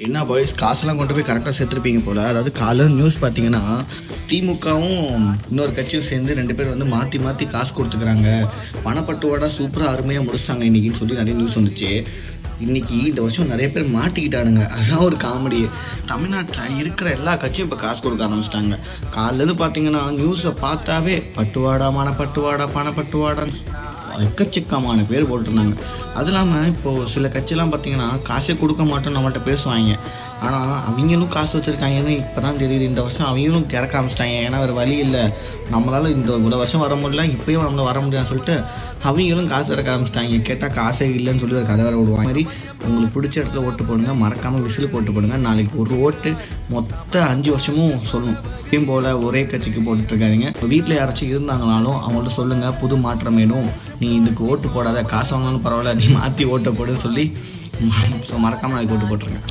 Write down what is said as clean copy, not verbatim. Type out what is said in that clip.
என்ன பாய்ஸ், காசெல்லாம் கொண்டு போய் கரெக்டாக சேர்த்துருப்பீங்க போல். அதாவது காலையில் நியூஸ் பார்த்தீங்கன்னா திமுகவும் இன்னொரு கட்சியும் சேர்ந்து 2 பேர் வந்து மாற்றி மாற்றி காசு கொடுத்துக்கிறாங்க, பணப்பட்டுவாடா சூப்பராக அருமையாக முடிச்சிட்டாங்க இன்றைக்கின்னு சொல்லி நிறைய நியூஸ் வந்துச்சு. இன்றைக்கி இந்த வருஷம் நிறைய பேர் மாட்டிக்கிட்டானுங்க. அதுதான் ஒரு காமெடி. தமிழ்நாட்டில் இருக்கிற எல்லா கட்சியும் இப்போ காசு கொடுக்க ஆரம்பிச்சிட்டாங்க. காலையில் பார்த்தீங்கன்னா நியூஸை பார்த்தாவே பட்டுவாடா மனப்பட்டுவாடா பணப்பட்டுவாடான்னு எக்கச்சக்கமான பேர் போட்டிருந்தாங்க. அது இல்லாமல் இப்போது சில கட்சியெல்லாம் பார்த்திங்கன்னா காசே கொடுக்க மாட்டோம் நம்மள்கிட்ட பேசுவாங்க. ஆனால் அவங்களும் காசு வச்சுருக்காங்கன்னு இப்போ தான் தெரியுது. இந்த வருஷம் அவங்களும் கிறக்க ஆரம்பிச்சிட்டாங்க. ஏன்னா வேறு வழி இல்லை, நம்மளால் இந்த வருஷம் வர முடியல, இப்போயும் நம்மளால் வர முடியாதுன்னு சொல்லிட்டு அவங்களும் காசு இறக்க ஆரம்பிச்சிட்டாங்க. கேட்டால் காசே இல்லைன்னு சொல்லி ஒரு கதை வேறு விடுவாங்க. மாதிரி உங்களுக்கு பிடிச்ச இடத்துல ஓட்டு போடுங்க, மறக்காமல் விசில் போட்டு போடுங்க. நாளைக்கு ஒரு ஓட்டு மொத்த 5 வருஷமும் சொல்லணும். இதே போல் ஒரே கட்சிக்கு போட்டுட்ருக்காதிங்க. இப்போ வீட்டில் யாராச்சும் இருந்தாங்கனாலும் அவங்கள்ட்ட சொல்லுங்கள், புது மாற்றம் வேணும், நீ இதுக்கு ஓட்டு போடாத, காசு வாங்கினாலும் பரவாயில்ல, நீ மாற்றி ஓட்டை போடுன்னு சொல்லி மறக்காமல் நாளைக்கு ஓட்டு போட்டுருங்க.